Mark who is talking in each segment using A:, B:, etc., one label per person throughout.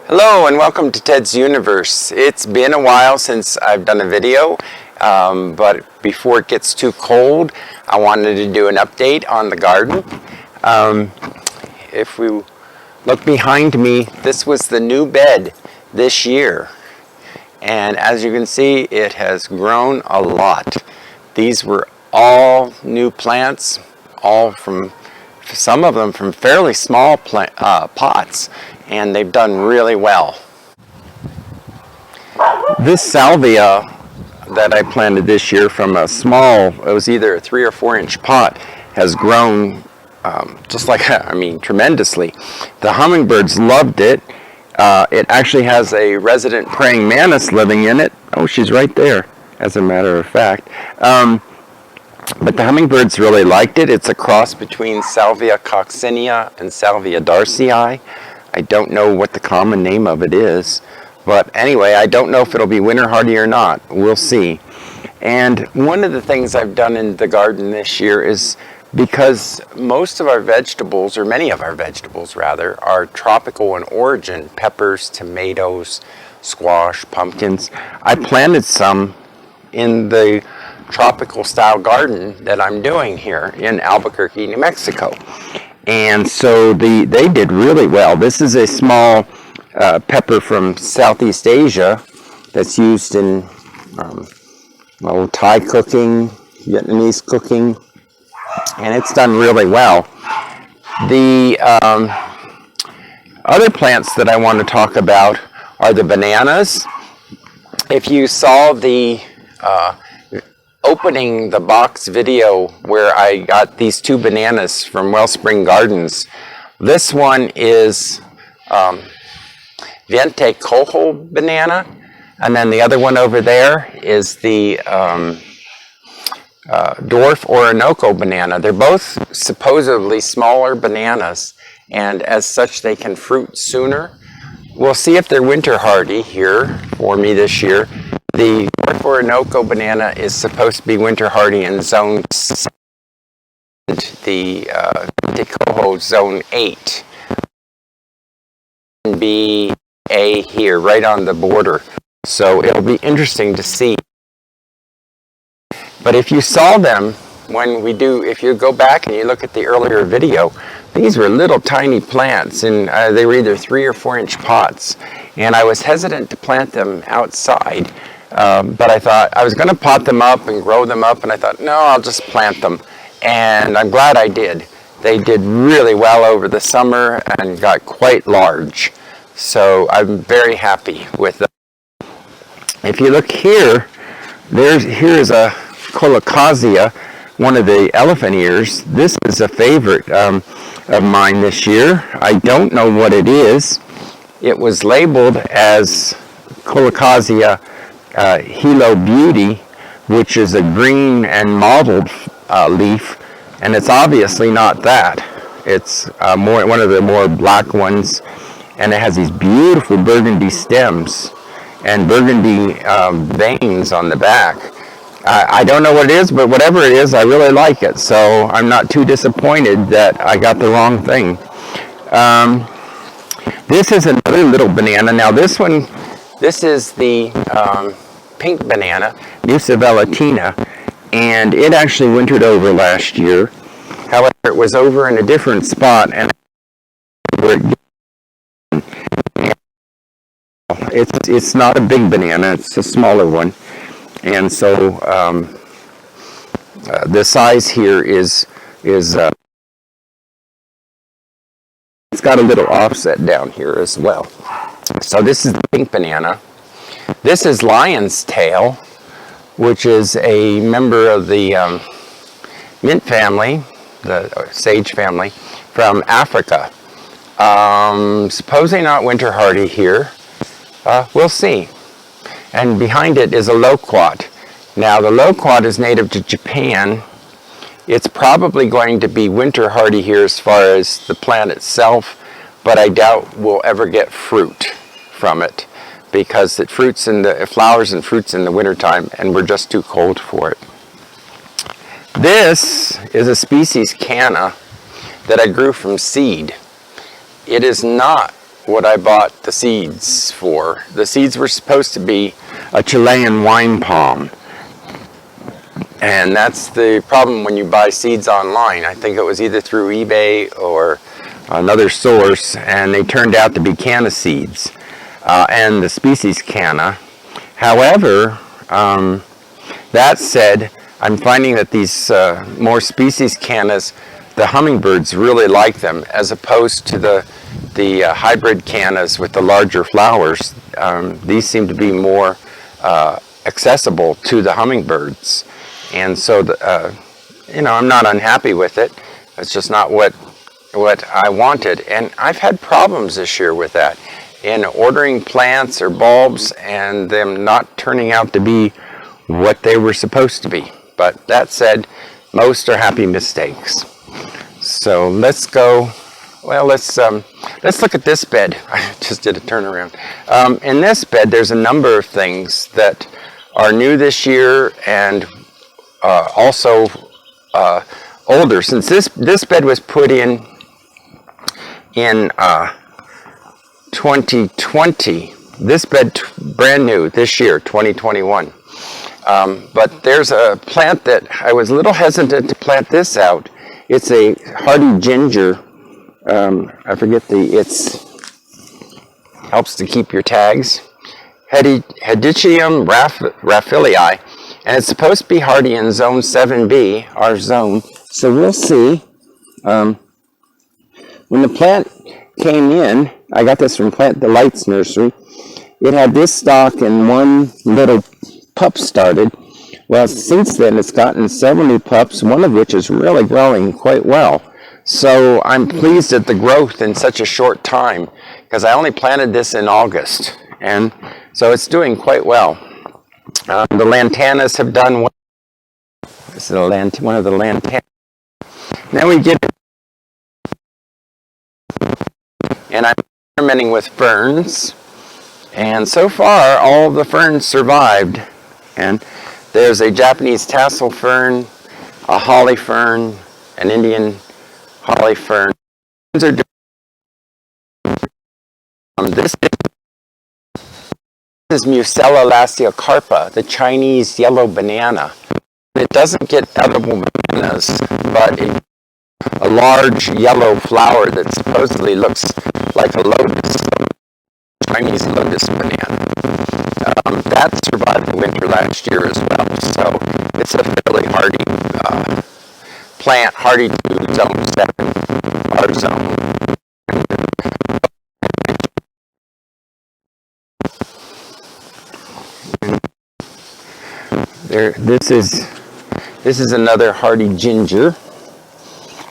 A: Hello and welcome to Ted's Universe. It's been a while since I've done a video, but before it gets too cold, I wanted to do an update on the garden. If we look behind me, this was the new bed this year. And as you can see, it has grown a lot. These were all new plants, some of them from fairly small pots, and they've done really well. This salvia that I planted this year from a small, it was either a 3 or 4 inch pot, has grown tremendously. The hummingbirds loved it. It actually has a resident praying mantis living in it. Oh, she's right there, as a matter of fact. But the hummingbirds really liked it. It's a cross between Salvia coccinea and Salvia darcii. I don't know what the common name of it is. But anyway, I don't know if it'll be winter hardy or not. We'll see. And one of the things I've done in the garden this year is, because most of our vegetables, or many of our vegetables rather, are tropical in origin, peppers, tomatoes, squash, pumpkins, I planted some in the tropical style garden that I'm doing here in Albuquerque, New Mexico. And so they did really well. This is a small pepper from Southeast Asia that's used in Thai cooking, Vietnamese cooking, and it's done really well. The other plants that I want to talk about are the bananas. If you saw the opening the box video where I got these 2 bananas from Wellspring Gardens, this one is Vente Cojo banana, and then the other one over there is the Dwarf Orinoco banana. They're both supposedly smaller bananas, and as such they can fruit sooner. We'll see if they're winter hardy here for me this year. The Dwarf Orinoco banana is supposed to be winter hardy in zone 7, the Cojo zone 8. Be A here, right on the border. So it'll be interesting to see. But if you saw them if you go back and you look at the earlier video, these were little tiny plants, and they were either 3 or 4 inch pots. And I was hesitant to plant them outside. But I thought I was going to pot them up and grow them up, and I thought, no, I'll just plant them. And I'm glad I did. They did really well over the summer and got quite large. So I'm very happy with them. If you look here, here's a colocasia, one of the elephant ears. This is a favorite of mine this year. I don't know what it is. It was labeled as Colocasia Hilo Beauty, which is a green and mottled leaf, and it's obviously not that. It's one of the more black ones, and it has these beautiful burgundy stems and burgundy veins on the back. I don't know what it is, but whatever it is, I really like it, so I'm not too disappointed that I got the wrong thing. This is another little banana. Now this is the pink banana, Musa velutina, and it actually wintered over last year. However, it was over in a different spot, and it's not a big banana, it's a smaller one. And so the size here is it's got a little offset down here as well. So this is the pink banana. This is lion's tail, which is a member of the mint family, the sage family, from Africa. Supposedly not winter hardy here. We'll see. And behind it is a loquat. Now the loquat is native to Japan. It's probably going to be winter hardy here as far as the plant itself, but I doubt we'll ever get fruit from it, because it flowers and fruits in the wintertime, and we're just too cold for it. This is a species canna that I grew from seed. It is not what I bought the seeds for. The seeds were supposed to be a Chilean wine palm. And that's the problem when you buy seeds online. I think it was either through eBay or another source, and they turned out to be canna seeds, and the species canna. However, that said, I'm finding that these more species cannas, the hummingbirds really like them, as opposed to the hybrid cannas with the larger flowers. These seem to be more accessible to the hummingbirds. And so, I'm not unhappy with it. It's just not what I wanted. And I've had problems this year with that, in ordering plants or bulbs and them not turning out to be what they were supposed to be. But that said, most are happy mistakes. So let's go. Well, let's look at this bed. I just did a turnaround. In this bed, there's a number of things that are new this year and also older. Since this bed was put in 2020, this bed brand new this year, 2021. But there's a plant that I was a little hesitant to plant this out. It's a hardy ginger. I forget helps to keep your tags. Hedychium raphilii, and it's supposed to be hardy in zone 7B, our zone. So we'll see. When the plant came in, I got this from Plant Delights Nursery. It had this stalk and one little pup started. Well, since then it's gotten several new pups, one of which is really growing quite well. So I'm pleased at the growth in such a short time, because I only planted this in August, and so it's doing quite well. The lantanas have done well. This is one of the lantanas. Then we get, and I'm experimenting with ferns, and so far all the ferns survived. And there's a Japanese tassel fern, a holly fern, an Indian holly fern. This is Musella laciocarpa, the Chinese yellow banana. It doesn't get edible bananas, but a large yellow flower that supposedly looks like a lotus, Chinese lotus banana. That survived the winter last year as well, so it's a fairly hardy plant, hardy to zone 7, our zone. This is another hardy ginger.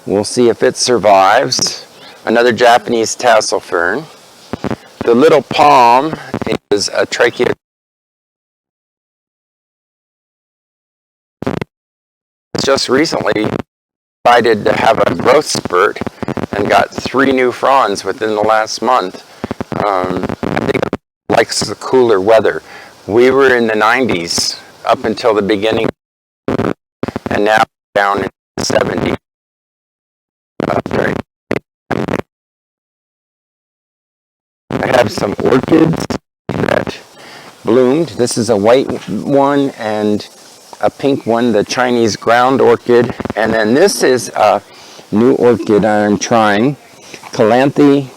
A: We'll see if it survives. Another Japanese tassel fern. The little palm is a trachea. Just recently decided to have a growth spurt and got 3 new fronds within the last month. I think it likes the cooler weather. We were in the 90s up until the beginning, and now down in the 70s. I have some orchids that bloomed. This is a white one and a pink one, the Chinese ground orchid. And then this is a new orchid I'm trying, Calanthe.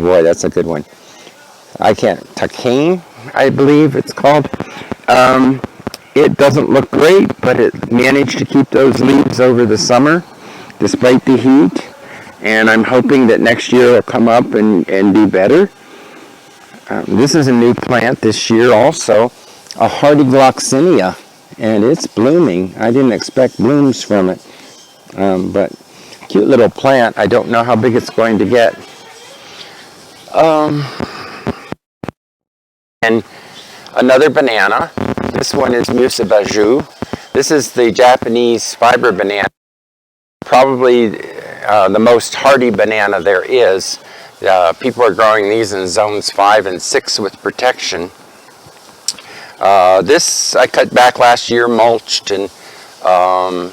A: Boy, that's a good one. Takane, I believe it's called. It doesn't look great, but it managed to keep those leaves over the summer, despite the heat. And I'm hoping that next year it'll come up and do better. This is a new plant this year also, a hardy gloxinia, and it's blooming. I didn't expect blooms from it, but cute little plant. I don't know how big it's going to get. And another banana. This one is Musabaju. This is the Japanese fiber banana, probably the most hardy banana there is. People are growing these in zones 5 and 6 with protection. This I cut back last year, mulched, and I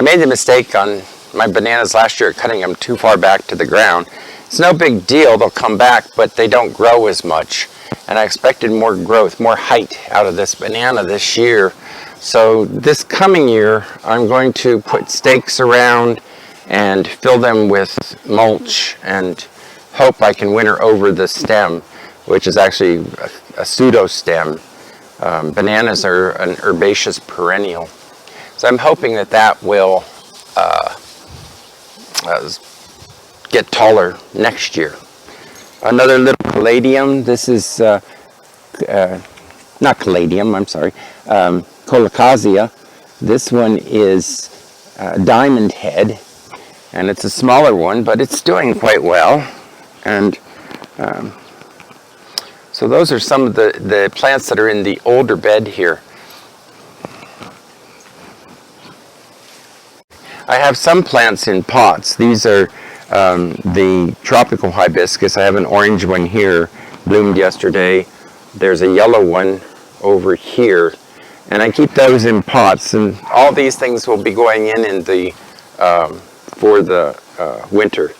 A: made the mistake on my bananas last year, cutting them too far back to the ground. It's no big deal, they'll come back, but they don't grow as much. And I expected more growth, more height out of this banana this year. So this coming year, I'm going to put stakes around and fill them with mulch and hope I can winter over the stem, which is actually a pseudo stem. Bananas are an herbaceous perennial. So I'm hoping that that will get taller next year. Another little caladium. This is not caladium, I'm sorry, colocasia. This one is diamond head, and it's a smaller one, but it's doing quite well. And so those are some of the plants that are in the older bed here. I have some plants in pots. These are the tropical hibiscus. I have an orange one here, bloomed yesterday. There's a yellow one over here. And I keep those in pots. And all these things will be going in the for the winter.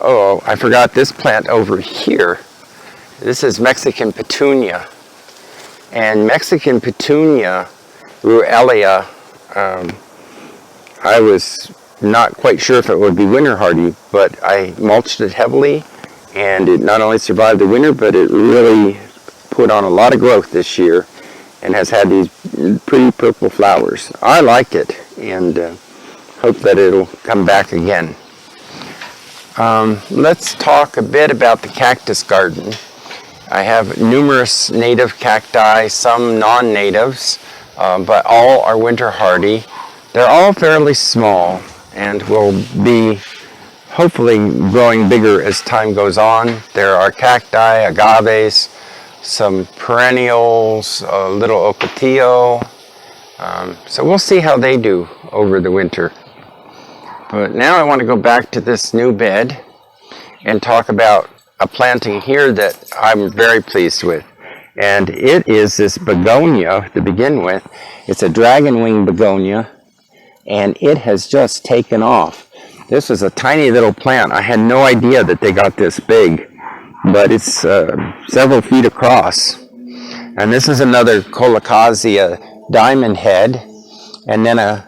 A: Oh, I forgot this plant over here. This is Mexican petunia. And Mexican petunia, ruellia, I was not quite sure if it would be winter hardy, but I mulched it heavily, and it not only survived the winter, but it really put on a lot of growth this year and has had these pretty purple flowers. I like it, and hope that it'll come back again. Let's talk a bit about the cactus garden. I have numerous native cacti, some non-natives, but all are winter hardy. They're all fairly small and will be hopefully growing bigger as time goes on. There are cacti, agaves, some perennials, a little ocotillo. So we'll see how they do over the winter. But now I want to go back to this new bed and talk about a planting here that I'm very pleased with. And it is this begonia to begin with. It's a dragon wing begonia, and it has just taken off. This is a tiny little plant. I had no idea that they got this big, but it's several feet across. And this is another colocasia diamond head, and then a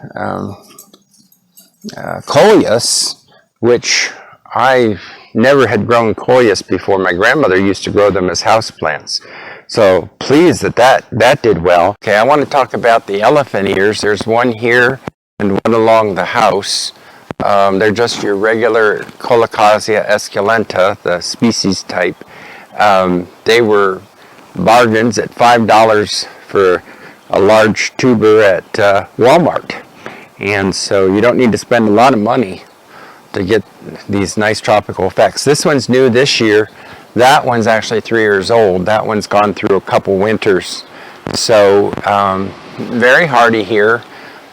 A: coleus, which I never had grown coleus before. My grandmother used to grow them as houseplants. So pleased that did well. Okay, I want to talk about the elephant ears. There's one here and one along the house. They're just your regular Colocasia esculenta, the species type. They were bargains at $5 for a large tuber at Walmart. And so you don't need to spend a lot of money to get these nice tropical effects. This one's new this year. That one's actually 3 years old. That one's gone through a couple winters. So very hardy here.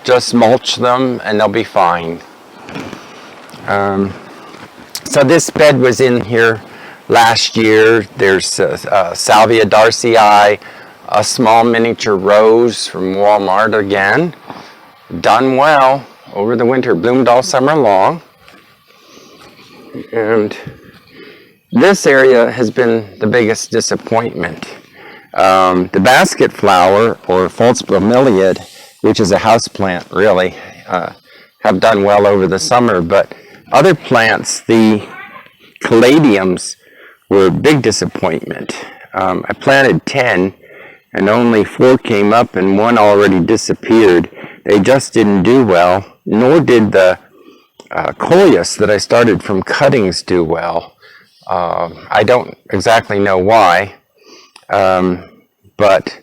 A: Just mulch them and they'll be fine. So this bed was in here last year. There's Salvia darcii, a small miniature rose from Walmart again. Done well over the winter, bloomed all summer long. And this area has been the biggest disappointment. The basket flower, or false bromeliad, which is a house plant really, have done well over the summer, but other plants, the caladiums, were a big disappointment. I planted 10 and only 4 came up and 1 already disappeared. They just didn't do well, nor did the coleus that I started from cuttings do well. I don't exactly know why, but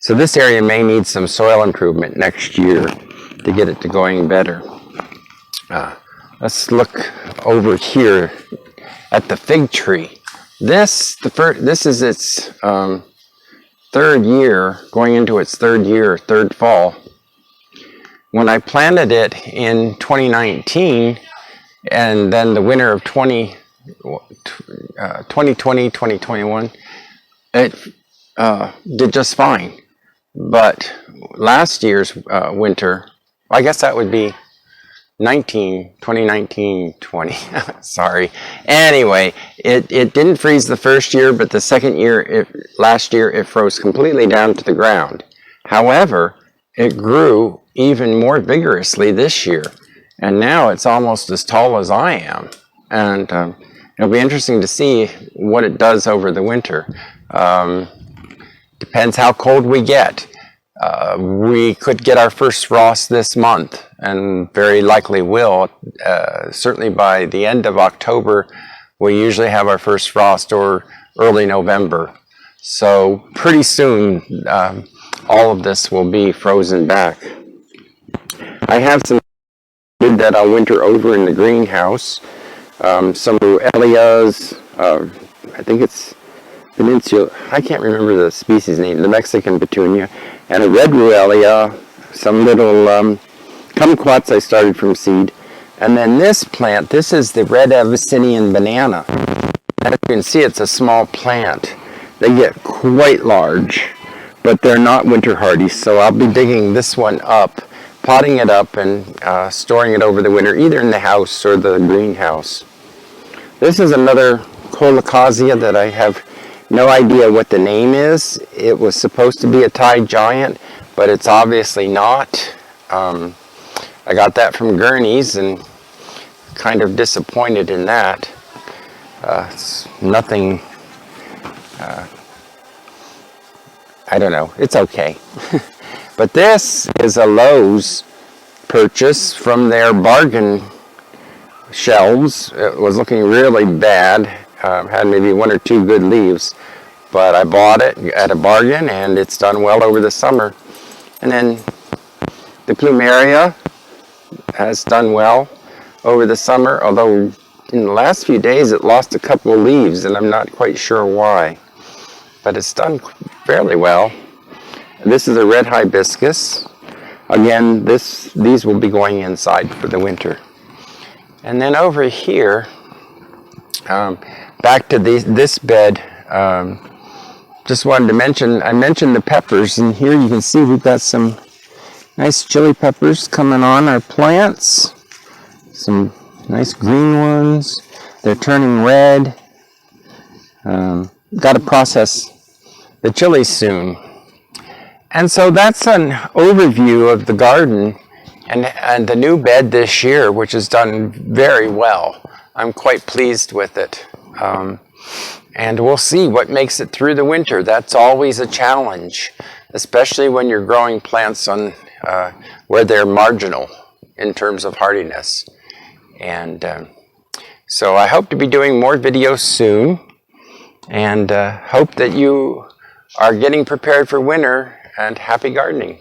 A: so this area may need some soil improvement next year to get it to going better. Let's look over here at the fig tree. This is its 3rd year, going into its 3rd year, 3rd fall. When I planted it in 2019, and then the winter of 2020, 2021, it did just fine. But last year's winter, I guess that would be 2020. Sorry. Anyway, it didn't freeze the first year, but the second year, last year, it froze completely down to the ground. However, it grew even more vigorously this year, and now it's almost as tall as I am. And it'll be interesting to see what it does over the winter. Depends how cold we get. We could get our first frost this month, and very likely will. Certainly by the end of October, we usually have our first frost, or early November. So pretty soon, all of this will be frozen back. I have some that I'll winter over in the greenhouse. Some Ruellias, I think it's Peninsula, I can't remember the species name, the Mexican petunia, and a red Ruellia, some little kumquats I started from seed. And then this plant, this is the red Abyssinian banana. As you can see, it's a small plant. They get quite large, but they're not winter hardy, so I'll be digging this one up, potting it up, and storing it over the winter, either in the house or the greenhouse. This is another colocasia that I have no idea what the name is. It was supposed to be a Thai giant, but it's obviously not. I got that from Gurney's and kind of disappointed in that. It's nothing, I don't know, it's okay. But this is a Lowe's purchase from their bargain shelves. It was looking really bad. Had maybe one or two good leaves, but I bought it at a bargain, and it's done well over the summer. And then the plumeria has done well over the summer, although in the last few days it lost a couple of leaves, and I'm not quite sure why, but it's done fairly well. This is a red hibiscus. Again, these will be going inside for the winter. And then over here, back to this bed, just wanted to mention, I mentioned the peppers, and here you can see we've got some nice chili peppers coming on our plants. Some nice green ones. They're turning red. Got to process the chilies soon. And so that's an overview of the garden and the new bed this year, which has done very well. I'm quite pleased with it. And we'll see what makes it through the winter. That's always a challenge, especially when you're growing plants on where they're marginal in terms of hardiness. And so I hope to be doing more videos soon, and hope that you are getting prepared for winter, and happy gardening.